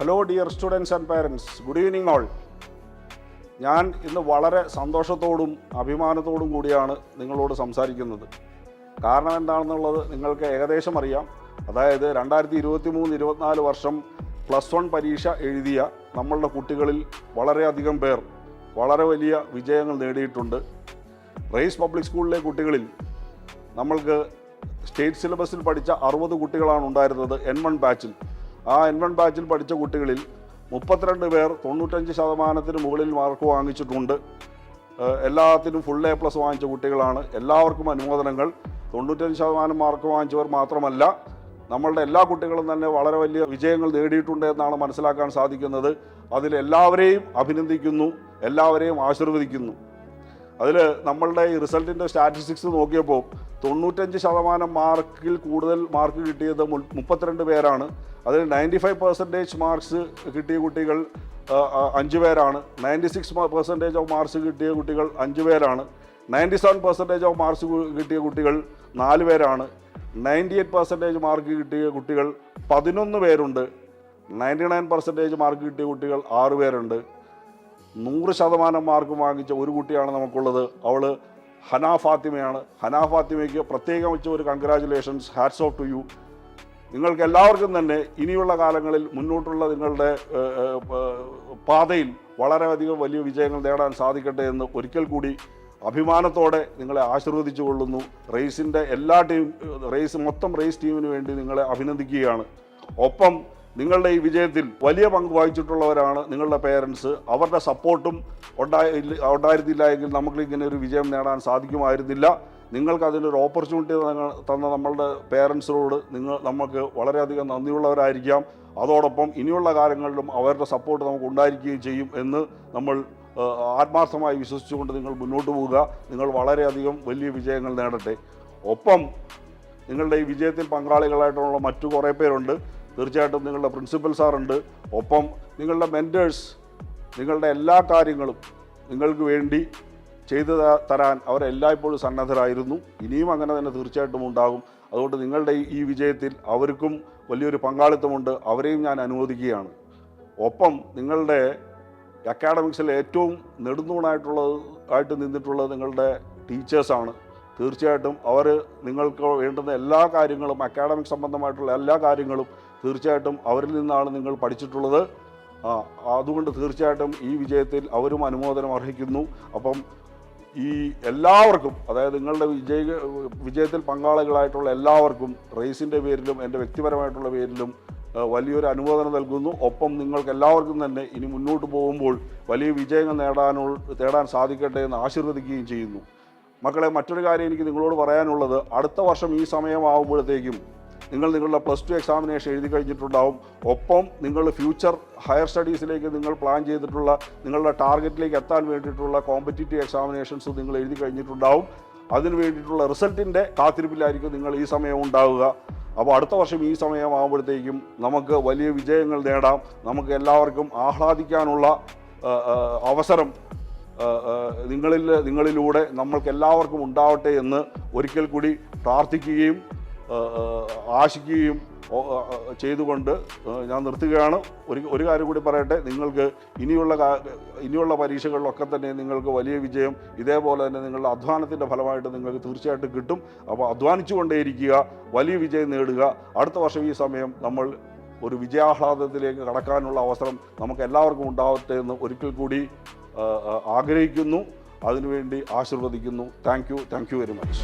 Hello dear students and parents, good evening all. ഞാൻ ഇന്ന് വളരെ സന്തോഷത്തോടും അഭിമാനത്തോടും കൂടിയാണ് നിങ്ങളോട് സംസാരിക്കുന്നത്. കാരണം എന്താണെന്നുള്ളത് നിങ്ങൾക്ക് ഏകദേശം അറിയാം. അതായത് 2023-24 വർഷം +1 പരീക്ഷ എഴുതിയ നമ്മളുടെ കുട്ടികളിൽ വളരെയധികം പേർ വളരെ വലിയ വിജയങ്ങൾ നേടിയിട്ടുണ്ട്. റൈസ് പബ്ലിക് സ്കൂളിലെ കുട്ടികളിൽ നമ്മൾക്ക് സ്റ്റേറ്റ് സിലബസിൽ പഠിച്ച 60 കുട്ടികളാണ് ഉണ്ടായിരുന്നത് N1 ബാച്ചിൽ. ആ N1 ബാച്ചിൽ പഠിച്ച കുട്ടികളിൽ 32 പേർ 95% മുകളിൽ മാർക്ക് വാങ്ങിച്ചിട്ടുണ്ട്. എല്ലാത്തിനും ഫുൾ A+ വാങ്ങിച്ച കുട്ടികളാണ്. എല്ലാവർക്കും അനുമോദനങ്ങൾ. 95% മാർക്ക് വാങ്ങിച്ചവർ മാത്രമല്ല, നമ്മളുടെ എല്ലാ കുട്ടികളും തന്നെ വളരെ വലിയ വിജയങ്ങൾ നേടിയിട്ടുണ്ട് എന്നാണ് മനസ്സിലാക്കാൻ സാധിക്കുന്നത്. അതിലെല്ലാവരെയും അഭിനന്ദിക്കുന്നു, എല്ലാവരെയും ആശീർവദിക്കുന്നു. അതിൽ നമ്മളുടെ ഈ റിസൾട്ടിൻ്റെ സ്റ്റാറ്റിസ്റ്റിക്സ് നോക്കിയപ്പോൾ 95% മാർക്കിൽ കൂടുതൽ മാർക്ക് കിട്ടിയത് 32 പേരാണ്. അതിൽ 95% മാർക്സ് കിട്ടിയ കുട്ടികൾ 5 പേരാണ്. 96% ഓഫ് മാർക്സ് കിട്ടിയ കുട്ടികൾ 5 പേരാണ്. 97% ഓഫ് മാർക്സ് കിട്ടിയ കുട്ടികൾ 4 പേരാണ്. 98% മാർക്ക് കിട്ടിയ കുട്ടികൾ 11 പേരുണ്ട്. 99% മാർക്ക് കിട്ടിയ കുട്ടികൾ 6 പേരുണ്ട്. 100% മാർക്ക് വാങ്ങിച്ച ഒരു കുട്ടിയാണ് നമുക്കുള്ളത്. അവൾ ഹനാ ഫാത്തിമയാണ്. ഹനാ ഫാത്തിമയ്ക്ക് പ്രത്യേകം വെച്ച ഒരു congratulations, hats off to you. നിങ്ങൾക്ക് എല്ലാവർക്കും തന്നെ ഇനിയുള്ള കാലങ്ങളിൽ മുന്നോട്ടുള്ള നിങ്ങളുടെ പാതയിൽ വളരെയധികം വലിയ വിജയങ്ങൾ നേടാൻ സാധിക്കട്ടെ എന്ന് ഒരിക്കൽ കൂടി അഭിമാനത്തോടെ നിങ്ങളെ ആശീർവദിച്ചു കൊള്ളുന്നു. മൊത്തം റേസ് ടീമിന് വേണ്ടി നിങ്ങളെ അഭിനന്ദിക്കുകയാണ്. ഒപ്പം നിങ്ങളുടെ ഈ വിജയത്തിൽ വലിയ പങ്ക് വഹിച്ചിട്ടുള്ളവരാണ് നിങ്ങളുടെ പേരൻസ്. അവരുടെ സപ്പോർട്ടും ഉണ്ടായിരുന്നില്ല എങ്കിൽ നമുക്ക് ഇങ്ങനെ ഒരു വിജയം നേടാൻ സാധിക്കുമായിരുന്നില്ല. നിങ്ങൾക്ക് അതിനൊരു ഓപ്പർച്യൂണിറ്റി തന്ന നമ്മളുടെ പേരൻസിനോട് നമുക്ക് വളരെയധികം നന്ദിയുള്ളവരായിരിക്കാം. അതോടൊപ്പം ഇനിയുള്ള കാര്യങ്ങളിലും അവരുടെ സപ്പോർട്ട് നമുക്ക് ഉണ്ടായിരിക്കുകയും ചെയ്യും എന്ന് നമ്മൾ ആത്മാർത്ഥമായി വിശ്വസിച്ചുകൊണ്ട് നിങ്ങൾ മുന്നോട്ട് പോവുക. നിങ്ങൾ വളരെയധികം വലിയ വിജയങ്ങൾ നേടട്ടെ. ഒപ്പം നിങ്ങളുടെ ഈ വിജയത്തിൽ പങ്കാളികളായിട്ടുള്ള മറ്റു കുറേ പേരുണ്ട്. തീർച്ചയായിട്ടും നിങ്ങളുടെ പ്രിൻസിപ്പൽ സാറുണ്ട്. ഒപ്പം നിങ്ങളുടെ മെൻറ്റേഴ്സ് നിങ്ങളുടെ എല്ലാ കാര്യങ്ങളും നിങ്ങൾക്ക് വേണ്ടി ചെയ്തു തരാൻ അവരെല്ലായ്പ്പോഴും സന്നദ്ധരായിരുന്നു. ഇനിയും അങ്ങനെ തന്നെ തീർച്ചയായിട്ടും ഉണ്ടാകും. അതുകൊണ്ട് നിങ്ങളുടെ ഈ വിജയത്തിൽ അവർക്കും വലിയൊരു പങ്കാളിത്തമുണ്ട്. അവരെയും ഞാൻ അനുമോദിക്കുകയാണ്. ഒപ്പം നിങ്ങളുടെ അക്കാഡമിക്സിൽ ഏറ്റവും നെടുന്തൂണായിട്ട് നിന്നിട്ടുള്ളത് നിങ്ങളുടെ ടീച്ചേഴ്സാണ്. തീർച്ചയായിട്ടും അവർ നിങ്ങൾക്ക് വേണ്ടുന്ന എല്ലാ കാര്യങ്ങളും, അക്കാഡമിക് സംബന്ധമായിട്ടുള്ള എല്ലാ കാര്യങ്ങളും തീർച്ചയായിട്ടും അവരിൽ നിന്നാണ് നിങ്ങൾ പഠിച്ചിട്ടുള്ളത്. അതുകൊണ്ട് തീർച്ചയായിട്ടും ഈ വിജയത്തിൽ അവരും അനുമോദനം അർഹിക്കുന്നു. അപ്പം ഈ എല്ലാവർക്കും, അതായത് നിങ്ങളുടെ വിജയത്തിൽ പങ്കാളികളായിട്ടുള്ള എല്ലാവർക്കും റേസിൻ്റെ പേരിലും എൻ്റെ വ്യക്തിപരമായിട്ടുള്ള പേരിലും വലിയൊരു അനുമോദനം നൽകുന്നു. ഒപ്പം നിങ്ങൾക്ക് എല്ലാവർക്കും തന്നെ ഇനി മുന്നോട്ട് പോകുമ്പോൾ വലിയ വിജയങ്ങൾ നേടാൻ സാധിക്കട്ടെ എന്ന് ആശീർവദിക്കുകയും ചെയ്യുന്നു. മക്കളെ, മറ്റൊരു കാര്യം എനിക്ക് നിങ്ങളോട് പറയാനുള്ളത്, അടുത്ത വർഷം ഈ സമയമാകുമ്പോഴത്തേക്കും നിങ്ങളുടെ +2 എക്സാമിനേഷൻ എഴുതി കഴിഞ്ഞിട്ടുണ്ടാവും. ഒപ്പം നിങ്ങൾ ഫ്യൂച്ചർ ഹയർ സ്റ്റഡീസിലേക്ക് നിങ്ങൾ പ്ലാൻ ചെയ്തിട്ടുള്ള നിങ്ങളുടെ ടാർഗറ്റിലേക്ക് എത്താൻ വേണ്ടിയിട്ടുള്ള കോമ്പറ്റീറ്റീവ് എക്സാമിനേഷൻസ് നിങ്ങൾ എഴുതി കഴിഞ്ഞിട്ടുണ്ടാവും. അതിന് വേണ്ടിയിട്ടുള്ള റിസൾട്ടിൻ്റെ കാത്തിരിപ്പിലായിരിക്കും നിങ്ങൾ ഈ സമയം ഉണ്ടാവുക. അപ്പോൾ അടുത്ത വർഷം ഈ സമയമാകുമ്പോഴത്തേക്കും നമുക്ക് വലിയ വിജയങ്ങൾ നേടാം. നമുക്ക് എല്ലാവർക്കും ആഹ്ലാദിക്കാനുള്ള അവസരം നിങ്ങളിലൂടെ നമ്മൾക്ക് എല്ലാവർക്കും ഉണ്ടാവട്ടെ എന്ന് ഒരിക്കൽ കൂടി പ്രാർത്ഥിക്കുകയും ആശിക്കുകയും ചെയ്തുകൊണ്ട് ഞാൻ നിർത്തുകയാണ്. ഒരു കാര്യം കൂടി പറയട്ടെ, നിങ്ങൾക്ക് ഇനിയുള്ള പരീക്ഷകളിലൊക്കെ തന്നെ നിങ്ങൾക്ക് വലിയ വിജയം ഇതേപോലെ തന്നെ നിങ്ങളുടെ അധ്വാനത്തിൻ്റെ ഫലമായിട്ട് നിങ്ങൾക്ക് തീർച്ചയായിട്ടും കിട്ടും. അപ്പോൾ അധ്വാനിച്ചു കൊണ്ടേയിരിക്കുക, വലിയ വിജയം നേടുക. അടുത്ത വർഷം ഈ സമയം നമ്മൾ ഒരു വിജയാഹ്ലാദത്തിലേക്ക് കടക്കാനുള്ള അവസരം നമുക്ക് എല്ലാവർക്കും ഉണ്ടാവട്ടെ എന്ന് ഒരിക്കൽ കൂടി ആഗ്രഹിക്കുന്നു. അതിനുവേണ്ടി ആശീർവദിക്കുന്നു. Thank you very much.